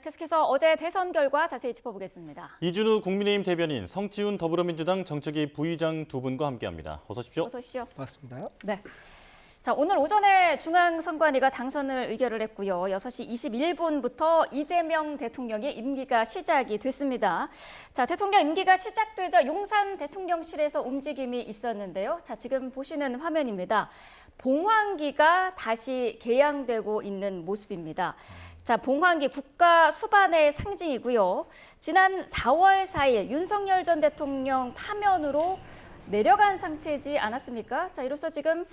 계속해서 어제 대선 결과 자세히 짚어보겠습니다. 이준우 국민의힘 대변인, 성지훈 더불어민주당 정책위 부의장 두 분과 함께합니다. 어서 오십시오. 어서 오십시오. 반갑습니다. 네. 자, 오늘 오전에 중앙선관위가 당선을 의결을 했고요. 6시 21분부터 이재명 대통령의 임기가 시작이 됐습니다. 자, 대통령 임기가 시작되자 용산 대통령실에서 움직임이 있었는데요. 자, 지금 보시는 화면입니다. 봉황기가 다시 개양되고 있는 모습입니다. 자, 봉황기 국가 수반의 상징이고요. 지난 4월 4일 윤석열 전 대통령 파면으로 내려간 상태지 않았습니까? 자, 이로써 지금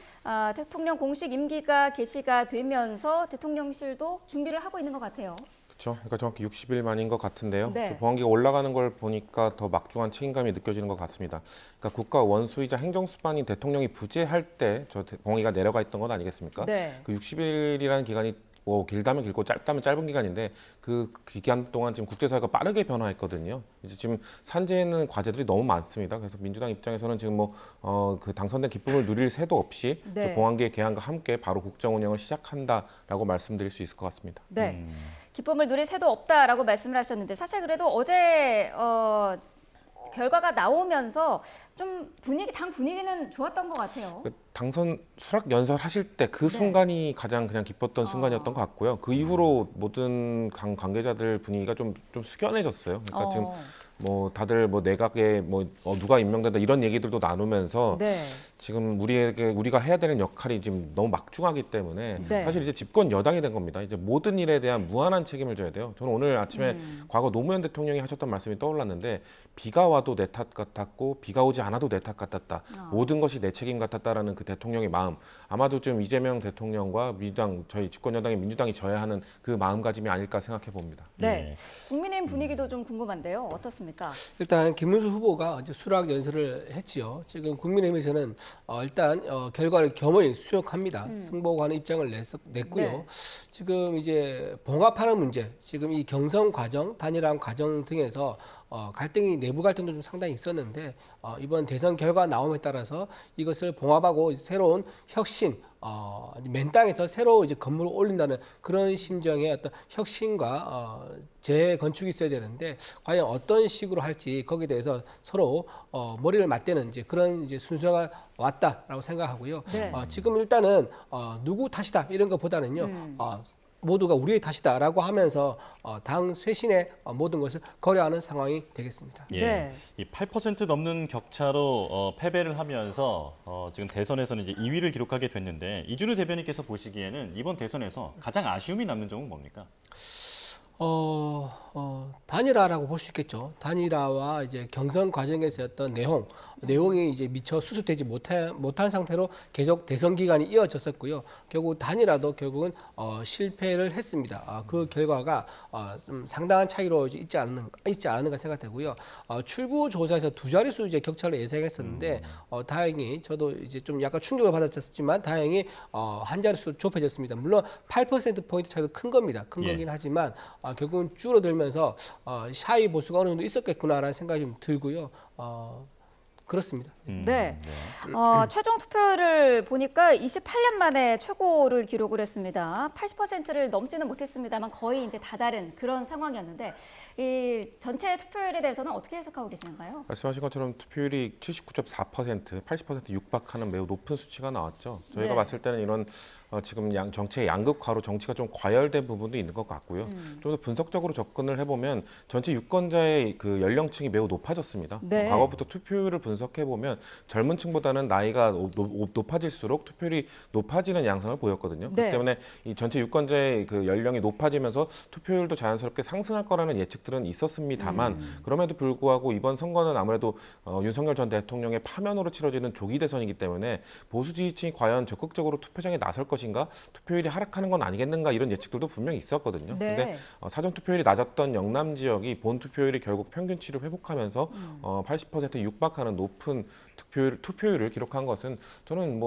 대통령 공식 임기가 개시가 되면서 대통령실도 준비를 하고 있는 것 같아요. 그렇죠. 그러니까 정확히 60일 만인 것 같은데요. 네. 봉황기가 올라가는 걸 보니까 더 막중한 책임감이 느껴지는 것 같습니다. 그러니까 국가 원수이자 행정수반인 대통령이 부재할 때 저 봉황기가 내려가 있던 것 아니겠습니까? 네. 그 60일이라는 기간이 뭐 길다면 길고 짧다면 짧은 기간인데 그 기간 동안 지금 국제사회가 빠르게 변화했거든요. 이제 지금 산재하는 과제들이 너무 많습니다. 그래서 민주당 입장에서는 지금 그 당선된 기쁨을 누릴 새도 없이 네. 봉황기의 개항과 함께 바로 국정 운영을 시작한다라고 말씀드릴 수 있을 것 같습니다. 네. 기쁨을 누릴 새도 없다라고 말씀을 하셨는데 사실 그래도 어제 결과가 나오면서 좀 당 분위기는 좋았던 것 같아요. 당선 수락 연설하실 때 그 네. 순간이 가장 그냥 기뻤던 순간이었던 것 같고요. 그 이후로 모든 관계자들 분위기가 좀 숙연해졌어요. 그러니까 지금 뭐 다들 뭐 내각에 누가 임명된다 이런 얘기들도 나누면서 네. 지금 우리가 해야 되는 역할이 지금 너무 막중하기 때문에 네. 사실 이제 집권 여당이 된 겁니다. 이제 모든 일에 대한 무한한 책임을 져야 돼요. 저는 오늘 아침에 과거 노무현 대통령이 하셨던 말씀이 떠올랐는데 비가 와도 내 탓 같았고 비가 오지 않아도 내 탓 같았다. 모든 것이 내 책임 같았다라는 그 대통령의 마음. 아마도 좀 이재명 대통령과 민주당 저희 집권 여당의 민주당이 져야 하는 그 마음가짐이 아닐까 생각해 봅니다. 네. 국민의힘 분위기도 좀 궁금한데요. 어떻습니까? 일단 김문수 후보가 이제 수락 연설을 했지요. 지금 국민의힘에서는 일단 결과를 겸허히 수용합니다. 승복하는 입장을 냈고요. 네. 지금 이제 봉합하는 문제, 지금 이 경선 과정, 단일화 과정 등에서 내부 갈등도 좀 상당히 있었는데 이번 대선 결과 나옴에 따라서 이것을 봉합하고 새로운 혁신, 맨 땅에서 새로 이제 건물을 올린다는 그런 심정의 어떤 혁신과 재건축이 있어야 되는데 과연 어떤 식으로 할지 거기에 대해서 서로 머리를 맞대는 이제 그런 이제 순서가 왔다라고 생각하고요. 네. 지금 일단은 누구 탓이다 이런 것보다는요. 모두가 우리의 탓이다라고 하면서 당 쇄신의 모든 것을 고려하는 상황이 되겠습니다. 예. 네. 이 8% 넘는 격차로 패배를 하면서 지금 대선에서는 이제 2위를 기록하게 됐는데 이준우 대변인께서 보시기에는 이번 대선에서 가장 아쉬움이 남는 점은 뭡니까? 단일화라고 볼 수 있겠죠. 단일화와 이제 경선 과정에서 어떤 내용이 이제 미처 수습되지 못한 상태로 계속 대선 기간이 이어졌었고요. 결국 단일화도 결국은 실패를 했습니다. 그 결과가 좀 상당한 차이로 있지 않은가 생각되고요. 출구 조사에서 두 자릿수 이제 격차를 예상했었는데 다행히 저도 이제 좀 약간 충격을 받았지만 다행히 한 자릿수 좁혀졌습니다. 물론 8% 포인트 차이도 큰 겁니다. 큰 거긴 하지만 결국은 줄어들면서 샤이 보수가 어느 정도 있었겠구나라는 생각이 좀 들고요. 그렇습니다. 네. 최종 투표를 보니까 28년 만에 최고를 기록을 했습니다. 80%를 넘지는 못했습니다만 거의 이제 다다른 그런 상황이었는데 이 전체 투표율에 대해서는 어떻게 해석하고 계시는가요? 말씀하신 것처럼 투표율이 79.4%, 80% 육박하는 매우 높은 수치가 나왔죠. 저희가 네. 봤을 때는 이런 지금 정치의 양극화로 정치가 좀 과열된 부분도 있는 것 같고요. 좀 더 분석적으로 접근을 해보면 전체 유권자의 그 연령층이 매우 높아졌습니다. 네. 과거부터 투표율을 분석해 보면 젊은 층보다는 나이가 높아질수록 투표율이 높아지는 양상을 보였거든요. 네. 그렇기 때문에 이 전체 유권자의 그 연령이 높아지면서 투표율도 자연스럽게 상승할 거라는 예측들은 있었습니다만 그럼에도 불구하고 이번 선거는 아무래도 윤석열 전 대통령의 파면으로 치러지는 조기 대선이기 때문에 보수 지지층이 과연 적극적으로 투표장에 나설 것인가, 투표율이 하락하는 건 아니겠는가 이런 예측들도 분명히 있었거든요. 네. 근데 사전 투표율이 낮았던 영남 지역이 본 투표율이 결국 평균치를 회복하면서 80% 육박하는 높은 투표율을 기록한 것은 저는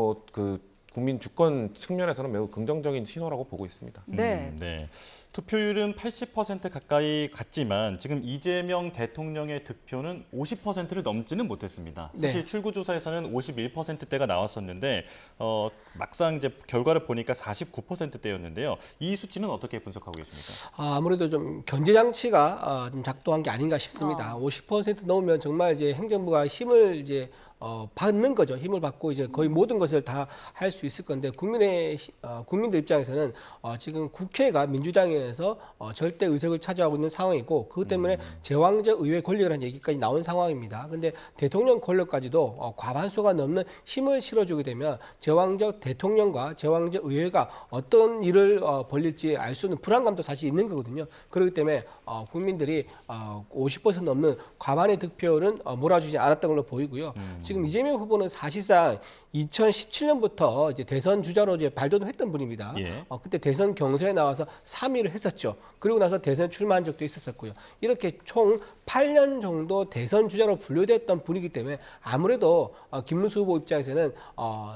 국민 주권 측면에서는 매우 긍정적인 신호라고 보고 있습니다. 네. 네. 투표율은 80% 가까이 갔지만 지금 이재명 대통령의 득표는 50%를 넘지는 못했습니다. 사실 네. 출구조사에서는 51%대가 나왔었는데 막상 이제 결과를 보니까 49%대였는데요. 이 수치는 어떻게 분석하고 계십니까? 아무래도 좀 견제 장치가 좀 작동한 게 아닌가 싶습니다. 50% 넘으면 정말 이제 행정부가 힘을 이제 받는 거죠. 힘을 받고 이제 거의 모든 것을 다 할 수 있을 건데 국민들 입장에서는 지금 국회가 민주당에서 절대 의석을 차지하고 있는 상황이고 그것 때문에 제왕적 의회 권력이라는 얘기까지 나온 상황입니다. 근데 대통령 권력까지도 과반수가 넘는 힘을 실어주게 되면 제왕적 대통령과 제왕적 의회가 어떤 일을 벌릴지 알 수 있는 불안감도 사실 있는 거거든요. 그렇기 때문에 국민들이 50% 넘는 과반의 득표는 몰아주지 않았던 걸로 보이고요. 지금 이재명 후보는 사실상 2017년부터 이제 대선 주자로 이제 발돋움 했던 분입니다. 예. 그때 대선 경선에 나와서 3위를 했었죠. 그리고 나서 대선 출마한 적도 있었었고요. 이렇게 총 8년 정도 대선 주자로 분류됐던 분이기 때문에 아무래도 김문수 후보 입장에서는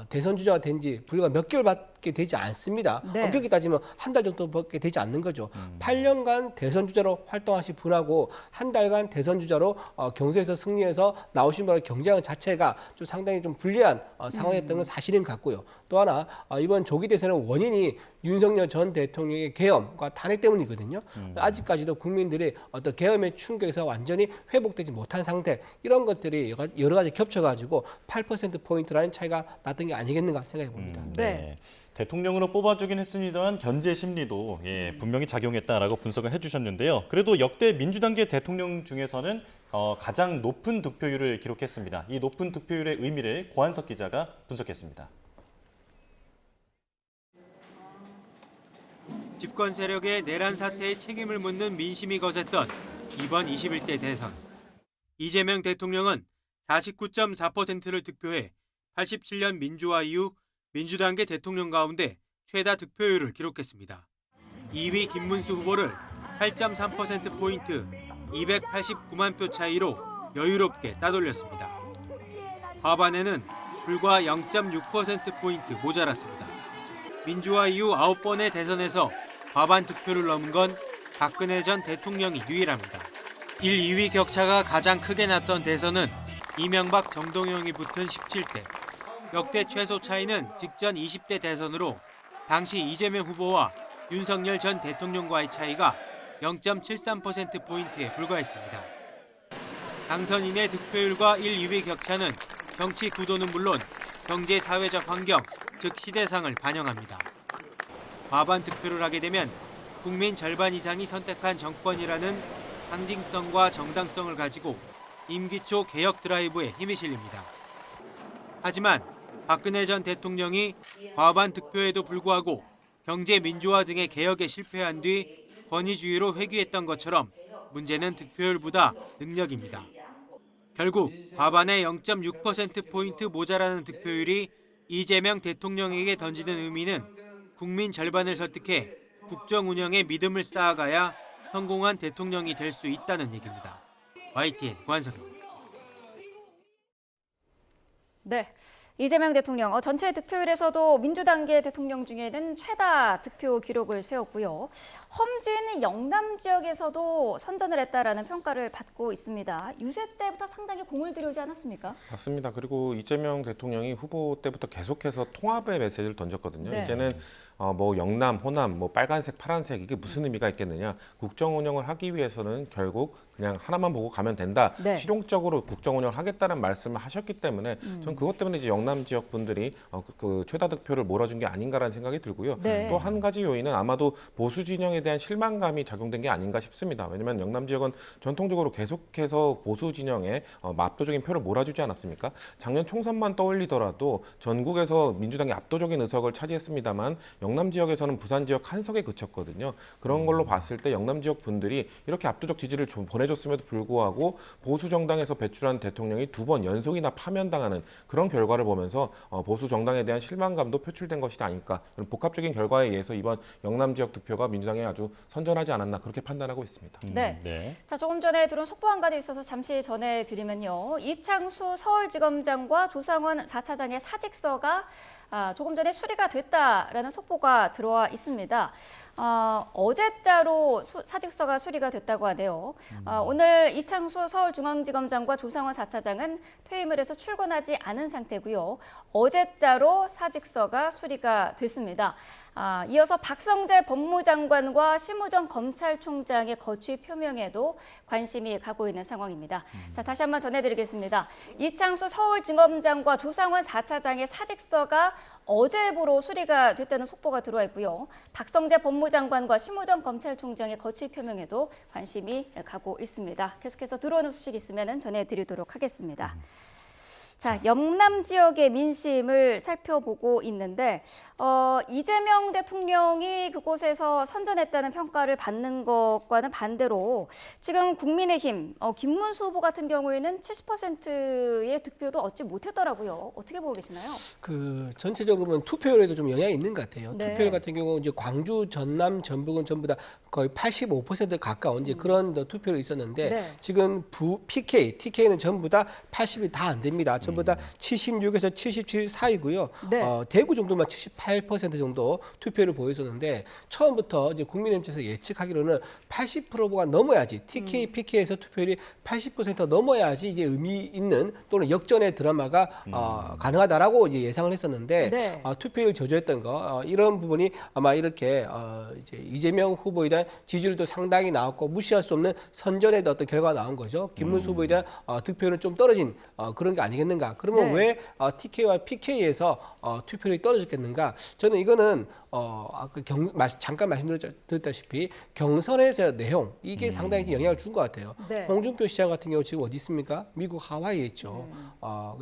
대선 주자가 된 지 불과 몇 개월밖에 되지 않습니다. 네. 엄격히 따지면 한 달 정도밖에 되지 않는 거죠. 8년간 대선 주자로 활동하신 분하고 한 달간 대선 주자로 경선에서 승리해서 나오신 분의 경쟁 자체가 좀 상당히 좀 불리한 상황이었던 건 사실인 것 같고요. 또 하나 이번 조기 대선의 원인이 윤석열 전 대통령의 계엄과 탄핵 때문이거든요. 아직까지도 국민들이 어떤 계엄의 충격에서 완전히 회복되지 못한 상태 이런 것들이 여러 가지 겹쳐가지고 8%포인트라는 차이가 났던 게 아니겠는가 생각해 봅니다. 네. 대통령으로 뽑아주긴 했습니다만 견제 심리도 분명히 작용했다라고 분석을 해주셨는데요. 그래도 역대 민주당계 대통령 중에서는 가장 높은 득표율을 기록했습니다. 이 높은 득표율의 의미를 고한석 기자가 분석했습니다. 집권 세력의 내란 사태에 책임을 묻는 민심이 거셌던 이번 21대 대선. 이재명 대통령은 49.4%를 득표해 87년 민주화 이후 민주당계 대통령 가운데 최다 득표율을 기록했습니다. 2위 김문수 후보를 8.3%포인트 289만 표 차이로 여유롭게 따돌렸습니다. 과반에는 불과 0.6%포인트 모자랐습니다. 민주화 이후 9번의 대선에서 과반 득표를 넘은 건 박근혜 전 대통령이 유일합니다. 1, 2위 격차가 가장 크게 났던 대선은 이명박, 정동영이 붙은 17대. 역대 최소 차이는 직전 20대 대선으로 당시 이재명 후보와 윤석열 전 대통령과의 차이가 0.73%포인트에 불과했습니다. 당선인의 득표율과 1, 2위 격차는 정치 구도는 물론 경제 사회적 환경, 즉 시대상을 반영합니다. 과반 득표를 하게 되면 국민 절반 이상이 선택한 정권이라는 상징성과 정당성을 가지고 임기 초 개혁 드라이브에 힘이 실립니다. 하지만 박근혜 전 대통령이 과반 득표에도 불구하고 경제 민주화 등의 개혁에 실패한 뒤 권위주의로 회귀했던 것처럼 문제는 득표율보다 능력입니다. 결국 과반의 0.6%포인트 모자라는 득표율이 이재명 대통령에게 던지는 의미는 국민 절반을 설득해 국정 운영에 믿음을 쌓아가야 성공한 대통령이 될 수 있다는 얘기입니다. YTN 고한석입니다. 네. 이재명 대통령 전체 득표율에서도 민주당계 대통령 중에는 최다 득표 기록을 세웠고요. 험진 영남 지역에서도 선전을 했다라는 평가를 받고 있습니다. 유세 때부터 상당히 공을 들여오지 않았습니까? 맞습니다. 그리고 이재명 대통령이 후보 때부터 계속해서 통합의 메시지를 던졌거든요. 네. 이제는 뭐 영남, 호남, 뭐 빨간색, 파란색 이게 무슨 의미가 있겠느냐. 국정 운영을 하기 위해서는 결국 그냥 하나만 보고 가면 된다. 네. 실용적으로 국정 운영을 하겠다는 말씀을 하셨기 때문에 저는 그것 때문에 이제 영남 지역 분들이 그 최다 득표를 몰아준 게 아닌가라는 생각이 들고요. 네. 또 한 가지 요인은 아마도 보수 진영에 대한 실망감이 작용된 게 아닌가 싶습니다. 왜냐하면 영남 지역은 전통적으로 계속해서 보수 진영에 압도적인 표를 몰아주지 않았습니까? 작년 총선만 떠올리더라도 전국에서 민주당이 압도적인 의석을 차지했습니다만 영남 지역에서는 부산 지역 한 석에 그쳤거든요. 그런 걸로 봤을 때 영남 지역 분들이 이렇게 압도적 지지를 좀 보내줬음에도 불구하고 보수 정당에서 배출한 대통령이 2번 연속이나 파면당하는 그런 결과를 보면서 보수 정당에 대한 실망감도 표출된 것이 아닐까. 복합적인 결과에 의해서 이번 영남 지역 득표가 민주당에 아주 선전하지 않았나 그렇게 판단하고 있습니다. 네. 네. 자, 조금 전에 들어온 속보 한 가지 있어서 잠시 전해드리면요. 이창수 서울지검장과 조상원 4차장의 사직서가 조금 전에 수리가 됐다라는 속보가 들어와 있습니다. 어제자로 사직서가 수리가 됐다고 하네요. 오늘 이창수 서울중앙지검장과 조상원 4차장은 퇴임을 해서 출근하지 않은 상태고요. 어제자로 사직서가 수리가 됐습니다. 이어서 박성재 법무장관과 심우정 검찰총장의 거취 표명에도 관심이 가고 있는 상황입니다. 자, 다시 한번 전해드리겠습니다. 이창수 서울지검장과 조상원 4차장의 사직서가 어제부로 수리가 됐다는 속보가 들어와 있고요. 박성재 법무장관과 심우정 검찰총장의 거취 표명에도 관심이 가고 있습니다. 계속해서 들어오는 소식 있으면 전해드리도록 하겠습니다. 자, 영남 지역의 민심을 살펴보고 있는데 이재명 대통령이 그곳에서 선전했다는 평가를 받는 것과는 반대로 지금 국민의힘 김문수 후보 같은 경우에는 70%의 득표도 얻지 못했더라고요. 어떻게 보고 계시나요? 그 전체적으로 보면 투표율에도 좀 영향이 있는 것 같아요. 네. 투표율 같은 경우 이제 광주, 전남, 전북은 전부 다 거의 85% 가까운 이제 그런 투표율이 있었는데 네. 지금 PK, TK는 전부 다 80이 다 안 됩니다. 전부 다 76에서 77 사이고요. 네. 대구 정도만 78% 정도 투표를 보였었는데 처음부터 이제 국민의힘 측에서 예측하기로는 80%가 넘어야지 TK, PK에서 투표율이 80% 넘어야지 이제 의미 있는 또는 역전의 드라마가 가능하다라고 이제 예상을 했었는데 네. 투표율 저조했던 거 이런 부분이 아마 이렇게 이제 이재명 후보에 대한 지지율도 상당히 나왔고 무시할 수 없는 선전의 어떤 결과가 나온 거죠. 김문수 후보에 대한 득표율은 좀 떨어진 그런 게 아니겠는가. 그러면 네. 왜 TK와 PK에서 투표율이 떨어졌겠는가? 저는 이거는 잠깐 말씀드렸다시피 경선에서의 내용 이게 상당히 영향을 준 것 같아요. 네. 홍준표 시장 같은 경우 지금 어디 있습니까? 미국 하와이에 있죠.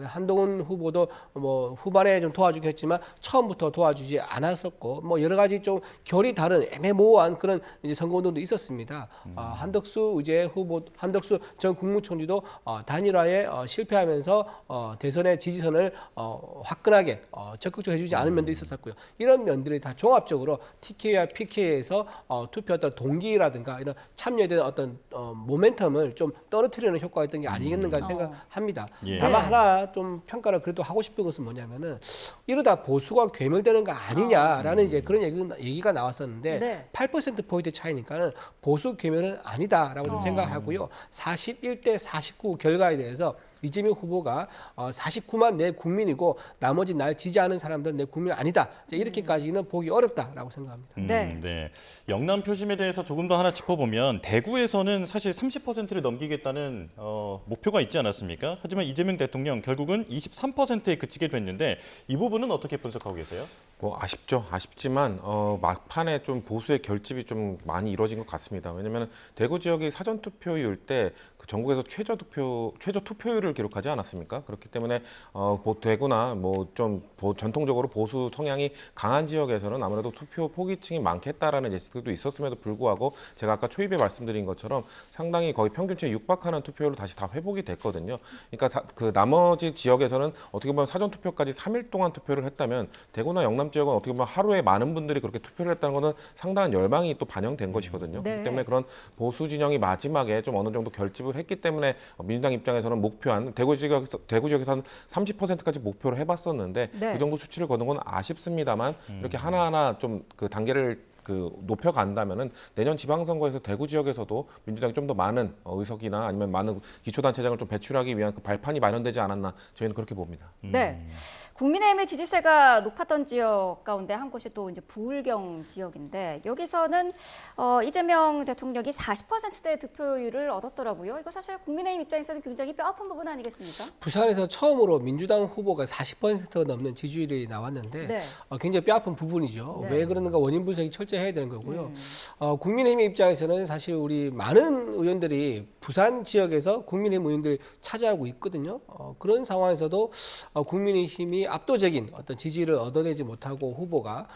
한동훈 후보도 뭐 후반에 좀 도와주긴 했지만 처음부터 도와주지 않았었고 뭐 여러 가지 좀 결이 다른 애매모호한 그런 이제 선거운동도 있었습니다. 한덕수 전 국무총리도 단일화에 실패하면서 대선의 지지선을 화끈하게 적극적으로 해주지 않은 면도 있었었고요. 이런 면들이 다 종합적으로 TK와 PK에서 투표했던 동기라든가 이런 참여에 대한 어떤 모멘텀을 좀 떨어뜨리는 효과가 있던 게 아니겠는가 생각합니다. 예. 다만 하나 좀 평가를 그래도 하고 싶은 것은 뭐냐면은 이러다 보수가 괴멸되는 거 아니냐라는 이제 그런 얘기가 나왔었는데 네. 8%포인트 차이니까는 보수 괴멸은 아니다라고 좀 생각하고요. 41대 49 결과에 대해서 이재명 후보가 49만 내 국민이고 나머지 날 지지하는 사람들은 내 국민 아니다. 이렇게까지는 보기 어렵다라고 생각합니다. 네. 네. 영남 표심에 대해서 조금 더 하나 짚어보면 대구에서는 사실 30%를 넘기겠다는 목표가 있지 않았습니까? 하지만 이재명 대통령 결국은 23%에 그치게 됐는데 이 부분은 어떻게 분석하고 계세요? 뭐 아쉽죠. 아쉽지만 막판에 좀 보수의 결집이 좀 많이 이루어진 것 같습니다. 왜냐하면 대구 지역이 사전 투표율 때 그 전국에서 최저 투표율을 기록하지 않았습니까? 그렇기 때문에 대구나 뭐 좀 전통적으로 보수 성향이 강한 지역에서는 아무래도 투표 포기층이 많겠다라는 예측도 있었음에도 불구하고 제가 아까 초입에 말씀드린 것처럼 상당히 거의 평균치에 육박하는 투표율로 다시 다 회복이 됐거든요. 그러니까 그 나머지 지역에서는 어떻게 보면 사전 투표까지 3일 동안 투표를 했다면 대구나 영남 지역은 어떻게 보면 하루에 많은 분들이 그렇게 투표를 했다는 것은 상당한 열망이 또 반영된 것이거든요. 네. 그렇기 때문에 그런 보수 진영이 마지막에 좀 어느 정도 결집을 했기 때문에 민주당 입장에서는 목표한 대구 지역에서는 30%까지 목표를 해봤었는데 네. 그 정도 수치를 거둔 건 아쉽습니다만 이렇게 하나하나 좀 그 단계를 높여간다면은 내년 지방선거에서 대구 지역에서도 민주당이 좀 더 많은 의석이나 아니면 많은 기초단체장을 좀 배출하기 위한 그 발판이 마련되지 않았나 저희는 그렇게 봅니다. 네. 국민의힘의 지지세가 높았던 지역 가운데 한 곳이 또 이제 부울경 지역인데 여기서는 이재명 대통령이 40%대 득표율을 얻었더라고요. 이거 사실 국민의힘 입장에서는 굉장히 뼈아픈 부분 아니겠습니까? 부산에서 처음으로 민주당 후보가 40%가 넘는 지지율이 나왔는데 네. 굉장히 뼈아픈 부분이죠. 네. 왜 그러는가 원인 분석이 철저히 해야 되는 거고요. 국민의힘 입장에서는 사실 우리 많은 의원들이 부산 지역에서 국민의힘 의원들이 차지하고 있거든요. 그런 상황에서도 국민의힘이 압도적인 어떤 지지를 얻어내지 못하고 후보가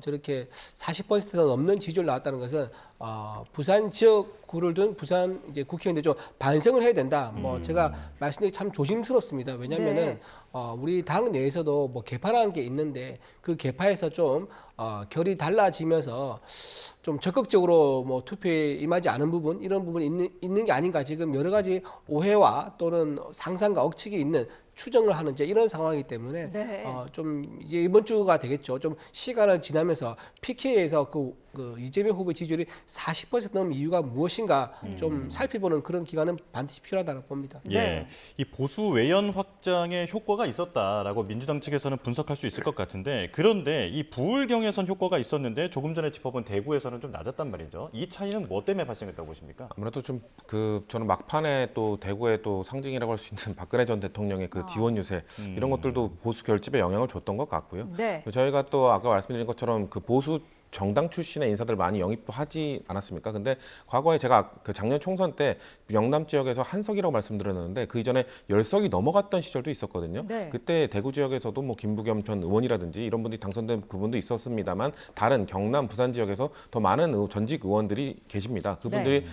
저렇게 40%가 넘는 지지율 나왔다는 것은 부산 지역구를 둔 부산 이제 국회의원들 좀 반성을 해야 된다. 뭐 제가 말씀드리기 참 조심스럽습니다. 왜냐하면은 네. 우리 당 내에서도 뭐 개파라는 게 있는데 그 개파에서 좀 결이 달라지면서 좀 적극적으로 뭐 투표에 임하지 않은 부분 이런 부분이 있는 게 아닌가 지금 여러 가지 오해와 또는 상상과 억측이 있는 추정을 하는 이제 이런 상황이기 때문에 네. 좀 이제 이번 주가 되겠죠. 좀 시간을 지나면서 PK에서 그 이재명 후보의 지지율이 40% 넘는 이유가 무엇인가 좀 살펴보는 그런 기간은 반드시 필요하다고 봅니다. 네. 예, 이 보수 외연 확장에 효과가 있었다라고 민주당 측에서는 분석할 수 있을 것 같은데 그런데 이 부울경에선 효과가 있었는데 조금 전에 짚어본 대구에서는 좀 낮았단 말이죠. 이 차이는 뭐 때문에 발생했다고 보십니까? 아무래도 좀 저는 막판에 또 대구의 또 상징이라고 할 수 있는 박근혜 전 대통령의 그 지원 유세 이런 것들도 보수 결집에 영향을 줬던 것 같고요. 네. 저희가 또 아까 말씀드린 것처럼 그 보수 정당 출신의 인사들 많이 영입도 하지 않았습니까? 근데 과거에 제가 그 작년 총선 때 영남 지역에서 한석이라고 말씀드렸는데 그 이전에 10석이 넘어갔던 시절도 있었거든요. 네. 그때 대구 지역에서도 뭐 김부겸 전 의원이라든지 이런 분들이 당선된 부분도 있었습니다만 다른 경남, 부산 지역에서 더 많은 전직 의원들이 계십니다. 그분들이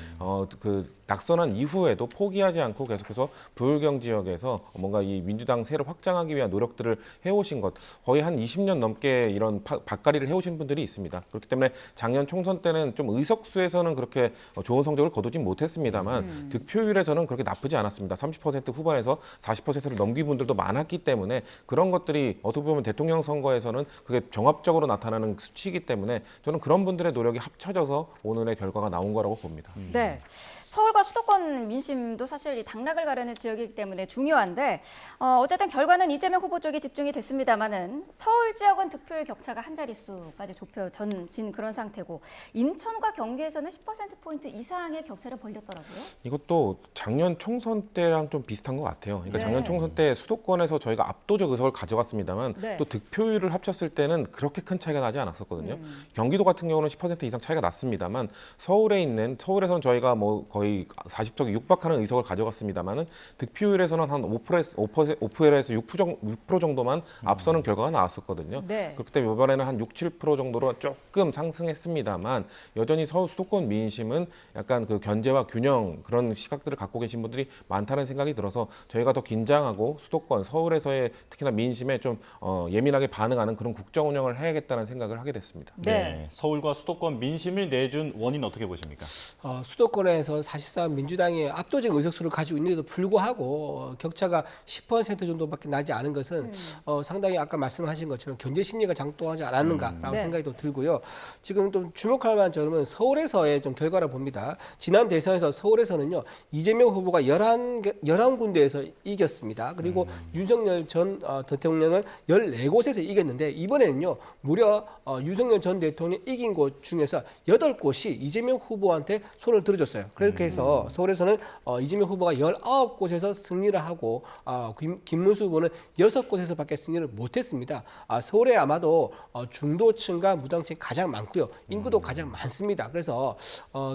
그 낙선한 이후에도 포기하지 않고 계속해서 부울경 지역에서 뭔가 이 민주당 세를 확장하기 위한 노력들을 해오신 것 거의 한 20년 넘게 이런 밭갈이를 해오신 분들이 있습니다. 그렇기 때문에 작년 총선 때는 좀 의석수에서는 그렇게 좋은 성적을 거두진 못했습니다만 득표율에서는 그렇게 나쁘지 않았습니다. 30% 후반에서 40%를 넘긴 분들도 많았기 때문에 그런 것들이 어떻게 보면 대통령 선거에서는 그게 종합적으로 나타나는 수치이기 때문에 저는 그런 분들의 노력이 합쳐져서 오늘의 결과가 나온 거라고 봅니다. 네. 서울과 수도권 민심도 사실 이 당락을 가르는 지역이기 때문에 중요한데 어쨌든 결과는 이재명 후보 쪽에 집중이 됐습니다만은 서울 지역은 득표율 격차가 한 자릿수까지 좁혀진 그런 상태고 인천과 경기에서는 10%포인트 이상의 격차를 벌렸더라고요. 이것도 작년 총선 때랑 좀 비슷한 것 같아요. 그러니까 네. 작년 총선 때 수도권에서 저희가 압도적 의석을 가져갔습니다만 네. 또 득표율을 합쳤을 때는 그렇게 큰 차이가 나지 않았었거든요. 경기도 같은 경우는 10% 이상 차이가 났습니다만 서울에서는 저희가 뭐 거의 40석이 육박하는 의석을 가져갔습니다만은 득표율에서는 한 5%에서 6% 정도만 앞서는 결과가 나왔었거든요. 네. 그렇기 때문에 이번에는 한 6, 7% 정도로 조금 상승했습니다만 여전히 서울 수도권 민심은 약간 그 견제와 균형 그런 시각들을 갖고 계신 분들이 많다는 생각이 들어서 저희가 더 긴장하고 수도권 서울에서의 특히나 민심에 좀 예민하게 반응하는 그런 국정 운영을 해야겠다는 생각을 하게 됐습니다. 네. 서울과 수도권 민심을 내준 원인 어떻게 보십니까? 수도권에서 사실상 민주당이 압도적 의석수를 가지고 있는데도 불구하고 격차가 10% 정도밖에 나지 않은 것은 상당히 아까 말씀하신 것처럼 견제 심리가 작동하지 않았는가라고 네. 생각이 또 들고요. 지금 좀 주목할 만한 점은 서울에서의 좀 결과를 봅니다. 지난 대선에서 서울에서는요. 이재명 후보가 11군데에서 이겼습니다. 그리고 윤석열 전 대통령은 14곳에서 이겼는데 이번에는요. 무려 윤석열 전 대통령 이긴 곳 중에서 8곳이 이재명 후보한테 손을 들어줬어요. 그렇게 해서 서울에서는 이재명 후보가 19곳에서 승리를 하고 김문수 후보는 6곳에서밖에 승리를 못했습니다. 서울에 아마도 중도층과 무당층이 가장 많고요. 인구도 가장 많습니다. 그래서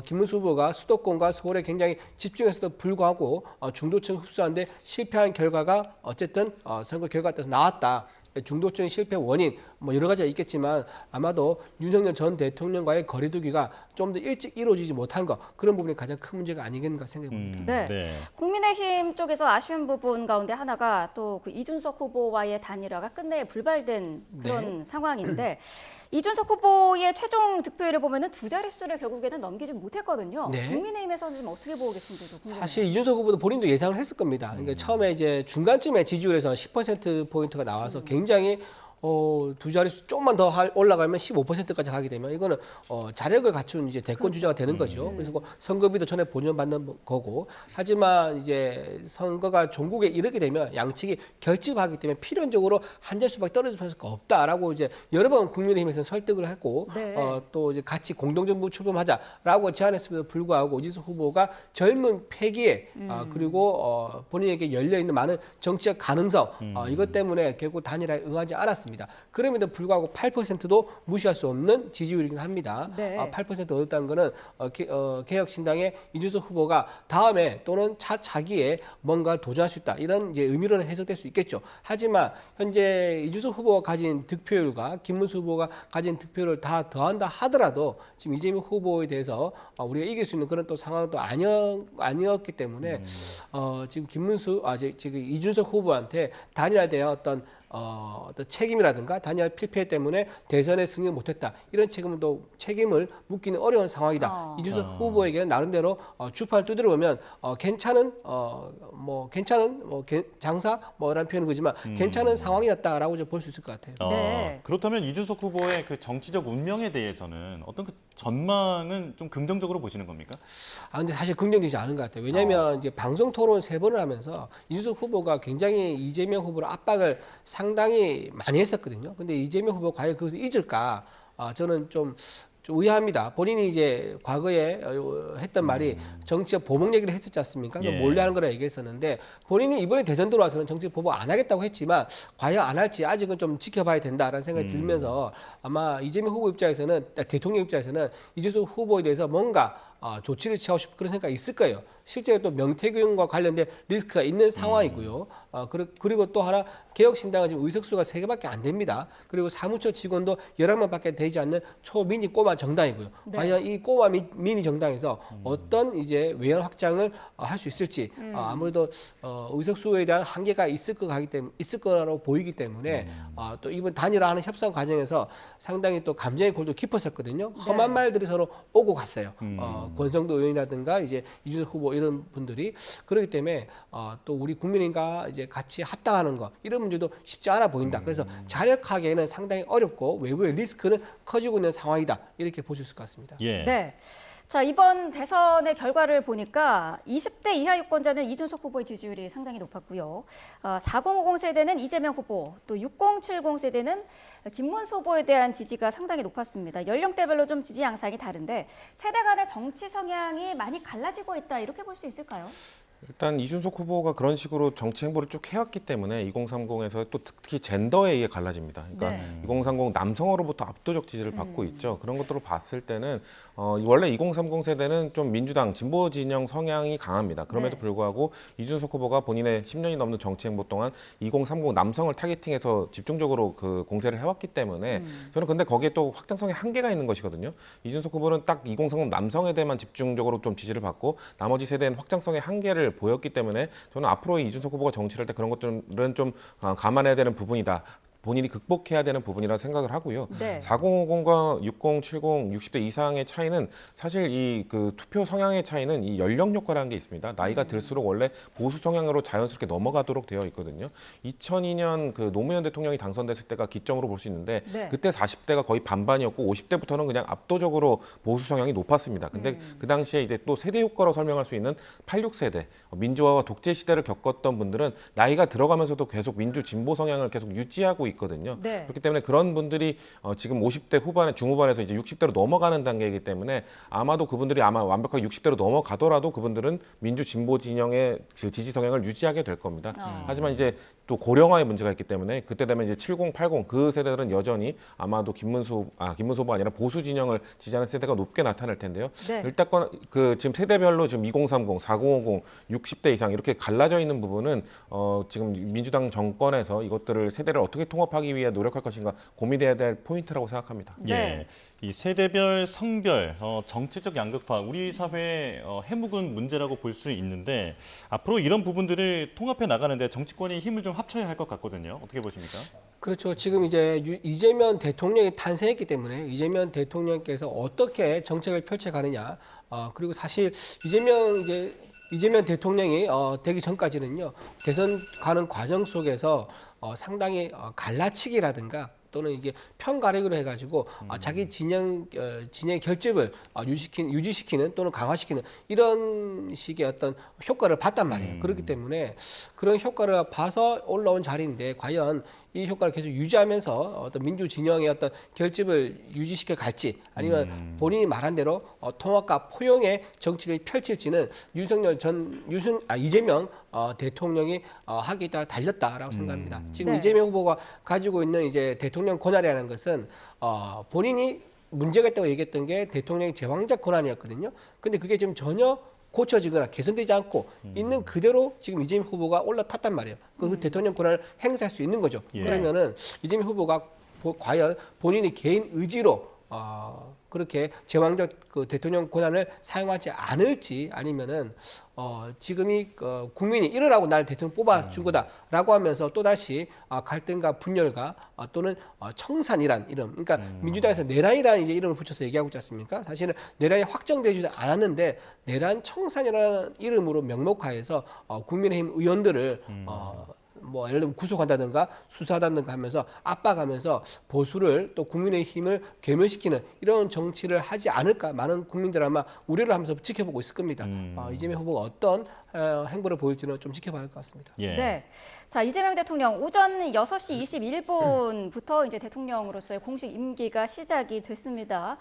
김문수 후보가 수도권과 서울에 굉장히 집중해서도 불구하고 중도층 흡수하는데 실패한 결과가 어쨌든 선거 결과에 따라서 나왔다. 중도층 실패 원인 뭐 여러 가지가 있겠지만 아마도 윤석열 전 대통령과의 거리두기가 좀 더 일찍 이루어지지 못한 것 그런 부분이 가장 큰 문제가 아니겠는가 생각해 봅니다. 네. 네. 국민의힘 쪽에서 아쉬운 부분 가운데 하나가 또 그 이준석 후보와의 단일화가 끝내 불발된 그런 상황인데 이준석 후보의 최종 득표율을 보면은 두 자릿수를 결국에는 넘기지 못했거든요. 네. 국민의힘에서는 좀 어떻게 보고 계신지도 궁금해요. 사실 이준석 후보도 본인도 예상을 했을 겁니다. 그러니까 처음에 이제 중간쯤에 지지율에서 10% 포인트가 나와서 굉장히 두 자릿수 조금만 더 올라가면 15%까지 가게 되면 이거는 자력을 갖춘 이제 대권 주자가 되는 거죠. 그래서 그 선거비도 전에 본전받는 거고 하지만 이제 선거가 종국에 이르게 되면 양측이 결집하기 때문에 필연적으로 한 자릿수밖에 떨어질 수가 없다라고 이제 여러 번 국민의힘에서는 설득을 했고 네. 또 이제 같이 공동정부 출범하자라고 제안했음에도 불구하고 이준석 후보가 젊은 패기에 그리고 본인에게 열려 있는 많은 정치적 가능성 이것 때문에 결국 단일화에 응하지 않았습니다. 않았습니다. 그럼에도 불구하고 8%도 무시할 수 없는 지지율이긴 합니다. 네. 8% 얻었다는 것은 개혁신당의 이준석 후보가 다음에 또는 차기에 뭔가를 도전할 수 있다. 이런 이제 의미로는 해석될 수 있겠죠. 하지만 현재 이준석 후보가 가진 득표율과 김문수 후보가 가진 득표율을 다 더한다 하더라도 지금 이재명 후보에 대해서 우리가 이길 수 있는 그런 또 상황도 아니었기 때문에 지금 지금 이준석 후보한테 단일화에 대한 어떤 책임이라든가 단일화 필패 때문에 대선에 승리 못했다 이런 책임을 묻기는 어려운 상황이다. 이준석 후보에게는 나름대로 주파를 두드려 보면 괜찮은 장사 뭐라는 표현은 그지만 괜찮은 상황이었다라고 볼 수 있을 것 같아요. 네. 그렇다면 이준석 후보의 그 정치적 운명에 대해서는 어떤 그 전망은 좀 긍정적으로 보시는 겁니까? 근데 사실 긍정되지 않은 것 같아요. 왜냐하면 이제 방송 토론 3번을 하면서 이준석 후보가 굉장히 이재명 후보를 압박을 상당히 많이 했었거든요. 근데 이재명 후보가 과연 그것을 잊을까? 저는 좀 의아합니다. 본인이 이제 과거에 했던 말이 정치적 보복 얘기를 했었지 않습니까? 예. 몰래 하는 거라 얘기했었는데 본인이 이번에 대선 들어와서는 정치적 보복 안 하겠다고 했지만 과연 안 할지 아직은 좀 지켜봐야 된다라는 생각이 들면서 아마 이재명 후보 입장에서는 대통령 입장에서는 이준석 후보에 대해서 뭔가 조치를 취하고 싶은 그런 생각이 있을 거예요. 실제로 또 명태균과 관련된 리스크가 있는 상황이고요. 그리고 또 하나 개혁신당은 지금 의석수가 3개밖에 안 됩니다. 그리고 사무처 직원도 11명밖에 되지 않는 초미니 꼬마 정당이고요. 네. 과연 이 꼬마 미니 정당에서 어떤 이제 외연 확장을 할 수 있을지 아무래도 의석수에 대한 한계가 있을 거라고 보이기 때문에 또 이번 단일화하는 협상 과정에서 상당히 또 감정의 골도 깊었었거든요. 험한 말들이 서로 오고 갔어요. 권성도 의원이라든가 이제 이준석 후보 이런 분들이 그렇기 때문에 또 우리 국민과 이제 같이 합당하는 거 이런 문제도 쉽지 않아 보인다. 그래서 자력하기에는 상당히 어렵고 외부의 리스크는 커지고 있는 상황이다. 이렇게 볼 수 있을 것 같습니다. 예. 네. 자, 이번 대선의 결과를 보니까 20대 이하 유권자는 이준석 후보의 지지율이 상당히 높았고요. 4050 세대는 이재명 후보, 또 6070 세대는 김문수 후보에 대한 지지가 상당히 높았습니다. 연령대별로 좀 지지 양상이 다른데 세대 간의 정치 성향이 많이 갈라지고 있다 이렇게 볼 수 있을까요? 일단 이준석 후보가 그런 식으로 정치 행보를 쭉 해왔기 때문에 2030에서 또 특히 젠더에 의해 갈라집니다. 그러니까 네. 2030 남성으로부터 압도적 지지를 받고 있죠. 그런 것들을 봤을 때는 원래 2030 세대는 좀 민주당 진보 진영 성향이 강합니다. 그럼에도 네. 불구하고 이준석 후보가 본인의 10년이 넘는 정치 행보 동안 2030 남성을 타겟팅해서 집중적으로 그 공세를 해왔기 때문에 저는 근데 거기에 또 확장성의 한계가 있는 것이거든요. 이준석 후보는 딱 2030 남성에 대해만 집중적으로 좀 지지를 받고 나머지 세대는 확장성의 한계를 보였기 때문에 저는 앞으로 이준석 후보가 정치를 할 때 그런 것들은 좀 감안해야 되는 부분이다. 본인이 극복해야 되는 부분이라 생각을 하고요. 네. 4050과 6070, 60대 이상의 차이는 사실 이 그 투표 성향의 차이는 이 연령 효과라는 게 있습니다. 나이가 들수록 원래 보수 성향으로 자연스럽게 넘어가도록 되어 있거든요. 2002년 그 노무현 대통령이 당선됐을 때가 기점으로 볼 수 있는데 네. 그때 40대가 거의 반반이었고 50대부터는 그냥 압도적으로 보수 성향이 높았습니다. 근데 그 당시에 이제 또 세대 효과로 설명할 수 있는 86세대 민주화와 독재 시대를 겪었던 분들은 나이가 들어가면서도 계속 민주 진보 성향을 계속 유지하고 있거든요. 네. 그렇기 때문에 그런 분들이 지금 50대 후반에 중후반에서 이제 60대로 넘어가는 단계이기 때문에 아마도 그분들이 아마 완벽하게 60대로 넘어가더라도 그분들은 민주 진보 진영의 지지 성향을 유지하게 될 겁니다. 하지만 이제 또 고령화의 문제가 있기 때문에 그때 되면 이제 70, 80 그 세대들은 여전히 아마도 김문수 후보가 아니라 보수 진영을 지지하는 세대가 높게 나타날 텐데요. 네. 일단 그 지금 세대별로 지금 2030, 4050, 60대 이상 이렇게 갈라져 있는 부분은 지금 민주당 정권에서 이것들을 세대를 어떻게 통합하기 위해 노력할 것인가 고민해야 될 포인트라고 생각합니다. 네. 예. 이 세대별, 성별, 정치적 양극화, 우리 사회의 해묵은 문제라고 볼 수 있는데 앞으로 이런 부분들을 통합해 나가는데 정치권이 힘을 좀 합쳐야 할 것 같거든요. 어떻게 보십니까? 그렇죠. 지금 이제 이재명 대통령이 탄생했기 때문에 이재명 대통령께서 어떻게 정책을 펼쳐가느냐. 그리고 사실 이재명 대통령이 되기 전까지는요. 대선 가는 과정 속에서 상당히 갈라치기라든가 또는 이게 편가르기로 해가지고 자기 진영의 결집을 유지시키는 또는 강화시키는 이런 식의 어떤 효과를 봤단 말이에요. 그렇기 때문에 그런 효과를 봐서 올라온 자리인데 과연 이 효과를 계속 유지하면서 어떤 민주 진영의 어떤 결집을 유지시켜 갈지 아니면 본인이 말한 대로 통합과 포용의 정치를 펼칠지는 이재명 대통령이 하기에 따라 달렸다라고 생각합니다. 지금 네. 이재명 후보가 가지고 있는 이제 대통령 권한이라는 것은 본인이 문제가 있다고 얘기했던 게 대통령의 제왕적 권한이었거든요. 근데 그게 지금 전혀 고쳐지거나 개선되지 않고 있는 그대로 지금 이재명 후보가 올라탔단 말이에요. 그 대통령 권한을 행사할 수 있는 거죠. 예. 그러면은 이재명 후보가 과연 본인이 개인 의지로 그렇게 제왕적 그 대통령 권한을 사용하지 않을지 아니면은 지금이 국민이 이러라고 날 대통령 뽑아준 거다라고 하면서 또다시 갈등과 분열과 또는 청산이란 이름, 그러니까 민주당에서 내란이라는 이제 이름을 붙여서 얘기하고 있지 않습니까? 사실은 내란이 확정되지도 않았는데 내란 청산이라는 이름으로 명목화해서 국민의힘 의원들을 뭐 예를 들면 구속한다든가 수사한다든가 하면서 압박하면서 보수를 또 국민의힘을 괴멸시키는 이런 정치를 하지 않을까 많은 국민들 아마 우려를 하면서 지켜보고 있을 겁니다. 이재명 후보가 어떤 행보를 보일지는 좀 지켜봐야 할 것 같습니다. 예. 네. 자, 이재명 대통령 오전 6시 21분부터 이제 대통령으로서의 공식 임기가 시작이 됐습니다.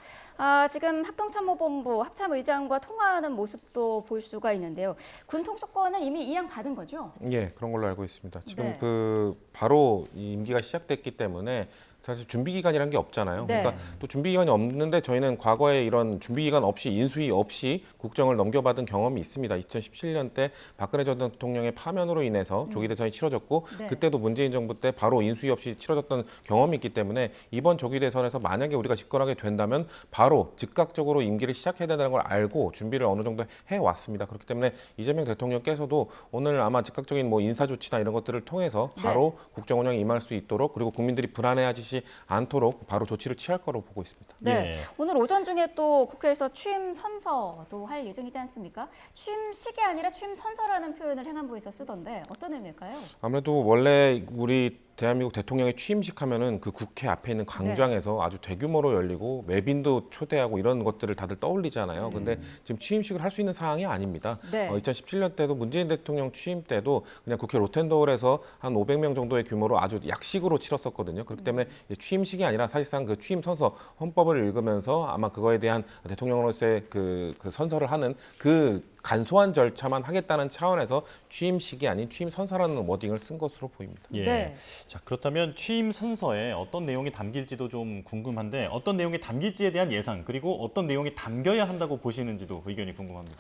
지금 합동참모본부 합참의장과 통화하는 모습도 볼 수가 있는데요. 군 통수권은 이미 이양 받은 거죠? 예, 그런 걸로 알고 있습니다. 지금 네. 바로 이 임기가 시작됐기 때문에 사실 준비 기간이라는 게 없잖아요. 네. 그러니까 또 준비 기간이 없는데 저희는 과거에 이런 준비 기간 없이 인수위 없이 국정을 넘겨받은 경험이 있습니다. 2017년 때 박근혜 전 대통령의 파면으로 인해서 조기 대선이 치러졌고 네. 그때도 문재인 정부 때 바로 인수위 없이 치러졌던 경험이 있기 때문에 이번 조기 대선에서 만약에 우리가 집권하게 된다면 바로 즉각적으로 임기를 시작해야 된다는 걸 알고 준비를 어느 정도 해왔습니다. 그렇기 때문에 이재명 대통령께서도 오늘 아마 즉각적인 뭐 인사 조치나 이런 것들을 통해서 바로 국정 운영에 임할 수 있도록 그리고 국민들이 불안해하지 않도록 바로 조치를 취할 거로 보고 있습니다. 네. 예. 오늘 오전 중에 또 국회에서 취임 선서도 할 예정이지 않습니까? 취임식이 아니라 취임 선서라는 표현을 행안부에서 쓰던데 어떤 의미일까요? 아무래도 원래 우리 대한민국 대통령의 취임식 하면은 그 국회 앞에 있는 광장에서 아주 대규모로 열리고 외빈도 초대하고 이런 것들을 다들 떠올리잖아요. 근데 지금 취임식을 할 수 있는 상황이 아닙니다. 네. 2017년 때도 문재인 대통령 취임 때도 그냥 국회 로텐더홀에서 한 500명 정도의 규모로 아주 약식으로 치렀었거든요. 그렇기 때문에 취임식이 아니라 사실상 그 취임 선서 헌법을 읽으면서 아마 그거에 대한 대통령으로서의 그 선서를 하는 그 간소한 절차만 하겠다는 차원에서 취임식이 아닌 취임 선서라는 워딩을 쓴 것으로 보입니다. 예. 네. 자, 그렇다면 취임 선서에 어떤 내용이 담길지도 좀 궁금한데 어떤 내용이 담길지에 대한 예상 그리고 어떤 내용이 담겨야 한다고 보시는지도 의견이 궁금합니다.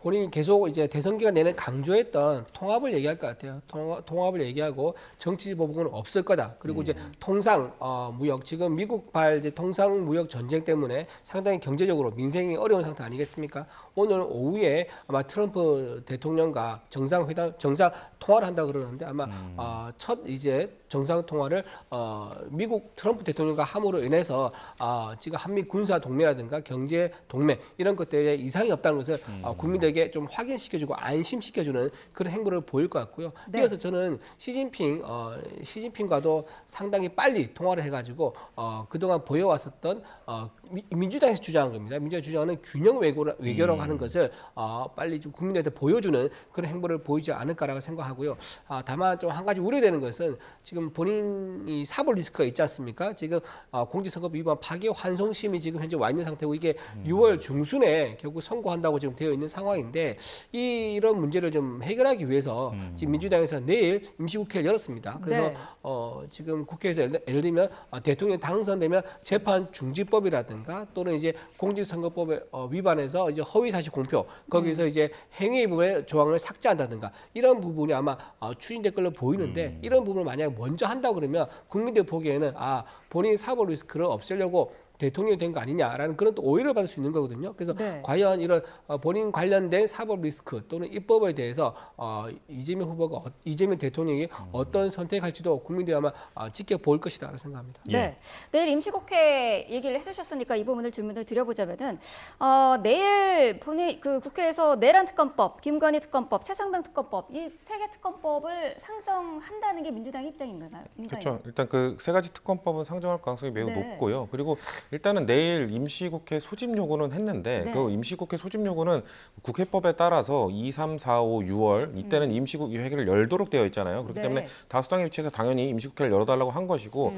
본인이 계속 이제 대선 기간 내내 강조했던 통합을 얘기할 것 같아요. 통합을 얘기하고 정치 보복은 없을 거다. 그리고 이제 통상 무역 지금 미국발 이제 통상 무역 전쟁 때문에 상당히 경제적으로 민생이 어려운 상태 아니겠습니까? 오늘 오후에 아마 트럼프 대통령과 정상 통화를 한다고 그러는데 아마 첫 이제 정상 통화를 미국 트럼프 대통령과 함으로 인해서 지금 한미 군사 동맹이라든가 경제 동맹 이런 것들에 이상이 없다는 것을 국민들에게 좀 확인시켜주고 안심시켜주는 그런 행보를 보일 것 같고요. 네. 이어서 저는 시진핑과도 상당히 빨리 통화를 해가지고 그동안 보여왔었던 민주당에서 주장한 겁니다. 민주당이 주장하는 균형 외교라고 하는 것을 빨리 좀 국민들한테 보여주는 그런 행보를 보이지 않을까라고 생각하고요. 다만 좀 한 가지 우려되는 것은 지금 본인이 사법 리스크가 있지 않습니까? 지금 공직선거법 위반 파기 환송심이 지금 현재 와 있는 상태고 이게 6월 중순에 결국 선고한다고 지금 되어 있는 상황인데 이런 문제를 좀 해결하기 위해서 지금 민주당에서 내일 임시국회를 열었습니다. 그래서 네. 지금 국회에서 예를 들면 대통령이 당선되면 재판 중지법이라든가 또는 이제 공직선거법에 위반해서 이제 허위사실 공표 거기서 이제 행위 부분의 조항을 삭제한다든가 이런 부분이 아마 추진될 걸로 보이는데 이런 부분을 만약에 먼저 한다고 그러면 국민들 보기에는 본인이 사법 리스크를 없애려고 대통령이 된 거 아니냐라는 그런 또 오해를 받을 수 있는 거거든요. 그래서 네. 과연 이런 본인 관련된 사법 리스크 또는 입법에 대해서 이재명 대통령이 어떤 선택할지도 국민들이 아마 지켜볼 것이다라고 생각합니다. 예. 네. 내일 임시국회 얘기를 해주셨으니까 이 부분을 질문을 드려보자면은 내일 그 국회에서 내란 특검법, 김건희 특검법, 최상병 특검법 이 세 개 특검법을 상정한다는 게 민주당 입장인가요? 그렇죠. 일단 그 세 가지 특검법은 상정할 가능성이 매우 네. 높고요. 그리고 일단은 내일 임시국회 소집 요구는 했는데 네. 그 임시국회 소집 요구는 국회법에 따라서 2, 3, 4, 5, 6월 이때는 임시국회를 열도록 되어 있잖아요. 그렇기 네. 때문에 다수당의 위치에서 당연히 임시국회를 열어달라고 한 것이고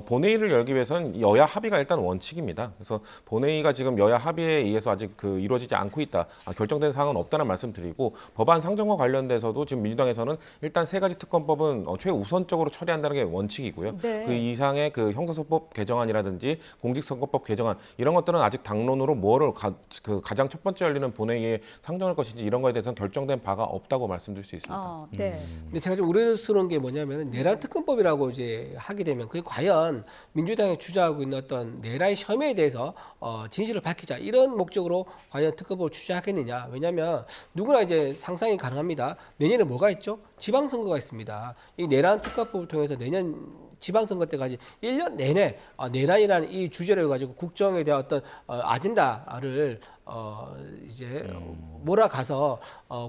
본회의를 열기 위해서는 여야 합의가 일단 원칙입니다. 그래서 본회의가 지금 여야 합의에 의해서 아직 이루어지지 않고 있다. 결정된 사항은 없다는 말씀드리고 법안 상정과 관련돼서도 지금 민주당에서는 일단 세 가지 특검법은 최우선적으로 처리한다는 게 원칙이고요. 네. 그 이상의 그 형사소법 개정안이라든지 공직선거법 개정안 이런 것들은 아직 당론으로 뭐를 가장 첫 번째 열리는 본회의에 상정할 것인지 이런 거에 대해서는 결정된 바가 없다고 말씀드릴 수 있습니다. 네. 근데 제가 좀 우려스러운 게 뭐냐면은 내란 특검법이라고 이제 하게 되면 그게 과연 민주당이 주장하고 있는 어떤 내란 혐의에 대해서 진실을 밝히자 이런 목적으로 과연 특검법을 추진하겠느냐. 왜냐하면 누구나 이제 상상이 가능합니다. 내년에 뭐가 있죠? 지방선거가 있습니다. 이 내란 특검법을 통해서 내년 지방선거 때까지 1년 내내 내란이라는 이 주제를 가지고 국정에 대한 어떤 아젠다를 이제 몰아가서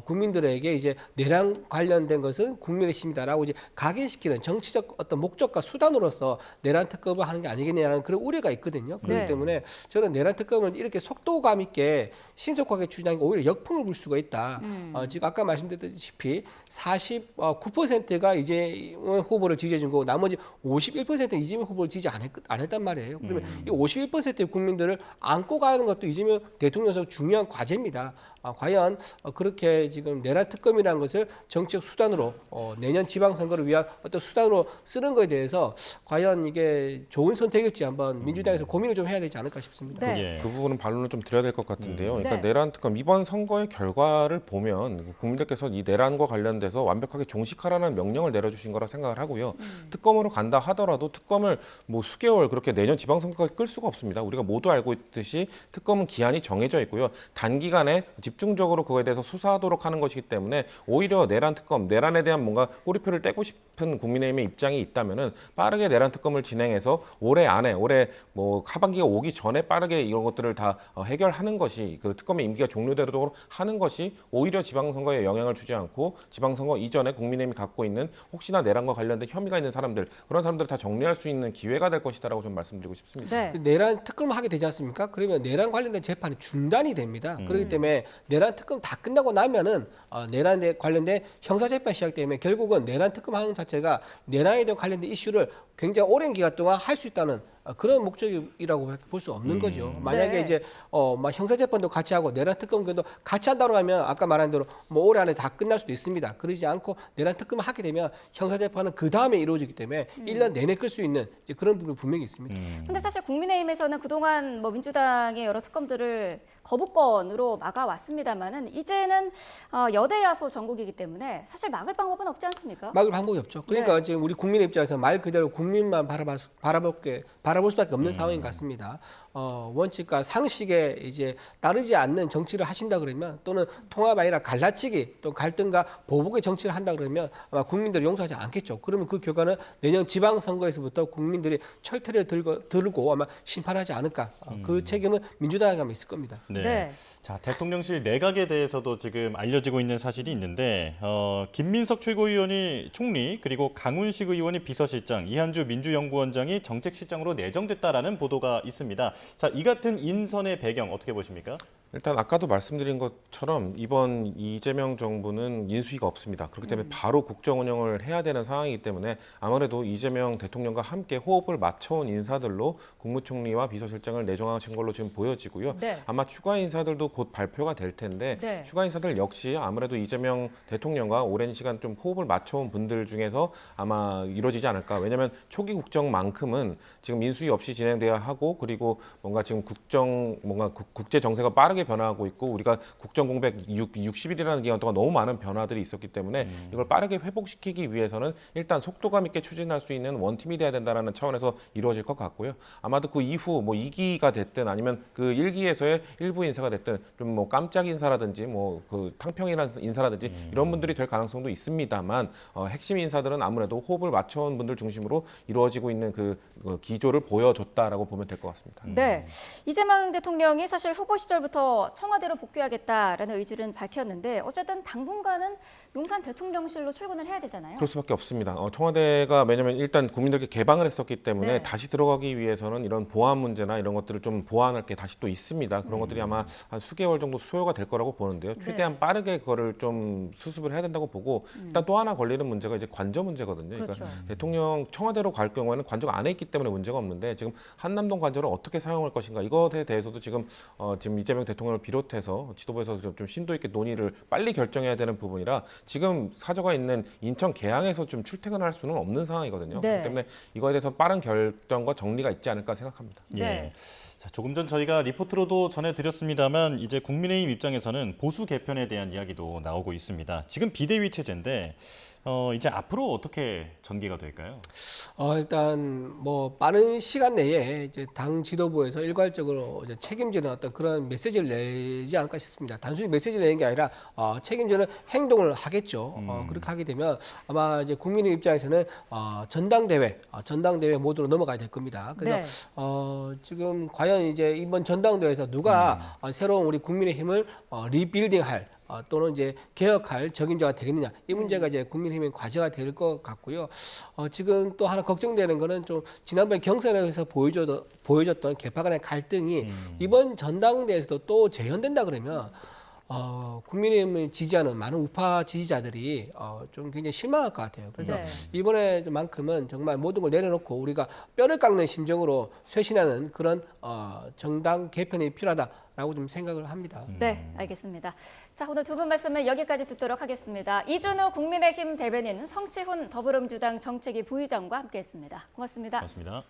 국민들에게 이제 내란 관련된 것은 국민의 힘이다라고 이제 각인시키는 정치적 어떤 목적과 수단으로서 내란 특검을 하는 게 아니겠냐는 그런 우려가 있거든요. 그렇기 네. 때문에 저는 내란 특검을 이렇게 속도감 있게 신속하게 추진하는 게 오히려 역풍을 불 수가 있다. 지금 아까 말씀드렸다시피 49%가 이재명 후보를 지지해 준 거고 나머지 51%는 이재명 후보를 지지 안 했단 말이에요. 그러면 이 51%의 국민들을 안고 가는 것도 이재명 대통령에서 중요한 과제입니다. 과연 그렇게 지금 내란 특검이라는 것을 정치적 수단으로 내년 지방선거를 위한 어떤 수단으로 쓰는 것에 대해서 과연 이게 좋은 선택일지 한번 민주당에서 고민을 좀 해야 되지 않을까 싶습니다. 네. 예. 그 부분은 반론을 좀 드려야 될 것 같은데요. 그러니까 네. 내란 특검 이번 선거의 결과를 보면 국민들께서 이 내란과 관련돼서 완벽하게 종식하라는 명령을 내려주신 거라 생각을 하고요. 특검으로 간다 하더라도 특검을 뭐 수개월 그렇게 내년 지방선거까지 끌 수가 없습니다. 우리가 모두 알고 있듯이 특검은 기한이 정해져 있고요. 단기간에 집중적으로 그거에 대해서 수사하도록 하는 것이기 때문에 오히려 내란 특검, 내란에 대한 뭔가 꼬리표를 떼고 싶은 국민의힘의 입장이 있다면은 빠르게 내란 특검을 진행해서 올해 안에 올해 뭐 하반기가 오기 전에 빠르게 이런 것들을 다 해결하는 것이 그 특검의 임기가 종료되도록 하는 것이 오히려 지방선거에 영향을 주지 않고 지방선거 이전에 국민의힘이 갖고 있는 혹시나 내란과 관련된 혐의가 있는 사람들 그런 사람들을 다 정리할 수 있는 기회가 될 것이다라고 좀 말씀드리고 싶습니다. 네. 내란 특검을 하게 되지 않습니까? 그러면 내란 관련된 재판이 중단이 됩니다. 그렇기 때문에 내란 특검 다 끝나고 나면은 내란에 관련된 형사 재판이 시작되면 결국은 내란 특검 하는 자체가 내란에 대한 관련된 이슈를 굉장히 오랜 기간 동안 할 수 있다는 그런 목적이라고 볼 수 없는 거죠. 만약에 네. 이제 막 형사 재판도 같이 하고 내란 특검도 같이 한다고 하면 아까 말한 대로 뭐 올해 안에 다 끝날 수도 있습니다. 그러지 않고 내란 특검을 하게 되면 형사 재판은 그 다음에 이루어지기 때문에 1년 내내 끌 수 있는 이제 그런 부분이 분명히 있습니다. 근데 사실 국민의힘에서는 그동안 뭐 민주당의 여러 특검들을 거부권으로 막아왔습니다만은 이제는 여대 야소 전국이기 때문에 사실 막을 방법은 없지 않습니까? 막을 방법이 없죠. 그러니까 네. 지금 우리 국민의 입장에서 말 그대로 국민만 바라볼 수밖에 없는 상황인 것 같습니다. 원칙과 상식에 이제 따르지 않는 정치를 하신다 그러면 또는 통합 아니라 갈라치기 또 갈등과 보복의 정치를 한다 그러면 아마 국민들이 용서하지 않겠죠. 그러면 그 결과는 내년 지방선거에서부터 국민들이 철퇴를 들고 아마 심판하지 않을까. 그 책임은 민주당에만 있을 겁니다. 네. 네. 자, 대통령실 내각에 대해서도 지금 알려지고 있는 사실이 있는데 김민석 최고위원이 총리 그리고 강훈식 의원이 비서실장, 이한주 민주연구원장이 정책실장으로 내정됐다라는 보도가 있습니다. 자, 이 같은 인선의 배경 어떻게 보십니까? 일단 아까도 말씀드린 것처럼 이번 이재명 정부는 인수위가 없습니다. 그렇기 때문에 바로 국정 운영을 해야 되는 상황이기 때문에 아무래도 이재명 대통령과 함께 호흡을 맞춰온 인사들로 국무총리와 비서실장을 내정하신 걸로 지금 보여지고요. 네. 아마 추가 인사들도 곧 발표가 될 텐데 네. 추가 인사들 역시 아무래도 이재명 대통령과 오랜 시간 좀 호흡을 맞춰온 분들 중에서 아마 이루어지지 않을까. 왜냐하면 초기 국정만큼은 지금 인수위 없이 진행돼야 하고 그리고 뭔가 지금 국제 정세가 빠르게 변화하고 있고 우리가 국정 공백 60일이라는 기간 동안 너무 많은 변화들이 있었기 때문에 이걸 빠르게 회복시키기 위해서는 일단 속도감 있게 추진할 수 있는 원팀이 돼야 된다는 차원에서 이루어질 것 같고요. 아마도 그 이후 뭐 2기가 됐든 아니면 그 1기에서의 일부 인사가 됐든 좀 뭐 깜짝 인사라든지 뭐 그 탕평이라는 인사라든지 이런 분들이 될 가능성도 있습니다만 핵심 인사들은 아무래도 호흡을 맞춰온 분들 중심으로 이루어지고 있는 그 기조를 보여줬다라고 보면 될 것 같습니다. 네. 이재명 대통령이 사실 후보 시절부터 해서 청와대로 복귀하겠다라는 의지는 밝혔는데 어쨌든 당분간은 용산 대통령실로 출근을 해야 되잖아요. 그럴 수밖에 없습니다. 청와대가 왜냐하면 일단 국민들께 개방을 했었기 때문에 네. 다시 들어가기 위해서는 이런 보안 문제나 이런 것들을 좀 보완할 게 다시 또 있습니다. 그런 것들이 아마 한 수개월 정도 소요가 될 거라고 보는데요. 최대한 빠르게 그거를 좀 수습을 해야 된다고 보고 일단 또 하나 걸리는 문제가 이제 관저 문제거든요. 그렇죠. 그러니까 대통령 청와대로 갈 경우에는 관저가 안에 있기 때문에 문제가 없는데 지금 한남동 관저를 어떻게 사용할 것인가 이것에 대해서도 지금 이재명 대통령을 비롯해서 지도부에서 좀 심도 있게 논의를 빨리 결정해야 되는 부분이라 지금 사저가 있는 인천 계양에서 좀 출퇴근을 할 수는 없는 상황이거든요. 네. 그렇기 때문에 이거에 대해서 빠른 결정과 정리가 있지 않을까 생각합니다. 네. 예. 자, 조금 전 저희가 리포트로도 전해드렸습니다만 이제 국민의힘 입장에서는 보수 개편에 대한 이야기도 나오고 있습니다. 지금 비대위 체제인데 이제 앞으로 어떻게 전개가 될까요? 일단 뭐 빠른 시간 내에 이제 당 지도부에서 일괄적으로 이제 책임지는 어떤 그런 메시지를 내지 않을까 싶습니다. 단순히 메시지를 내는 게 아니라 책임지는 행동을 하겠죠. 그렇게 하게 되면 아마 이제 국민의 입장에서는 전당대회 모드로 넘어가야 될 겁니다. 그래서 네. 지금 과연 이제 이번 전당대회에서 누가 새로운 우리 국민의힘을 리빌딩할 또는 이제 개혁할 적임자가 되겠느냐 이 문제가 이제 국민의힘의 과제가 될 것 같고요. 지금 또 하나 걱정되는 거는 좀 지난번 경선에서 보여줬던 개파 간의 갈등이 이번 전당대회에서도 또 재현된다 그러면 국민의힘을 지지하는 많은 우파 지지자들이 좀 굉장히 실망할 것 같아요. 그래서 네. 이번에만큼은 정말 모든 걸 내려놓고 우리가 뼈를 깎는 심정으로 쇄신하는 그런 정당 개편이 필요하다라고 좀 생각을 합니다. 네, 알겠습니다. 자, 오늘 두 분 말씀을 여기까지 듣도록 하겠습니다. 이준우 국민의힘 대변인, 성치훈 더불어민주당 정책위 부의장과 함께했습니다. 고맙습니다. 맞습니다.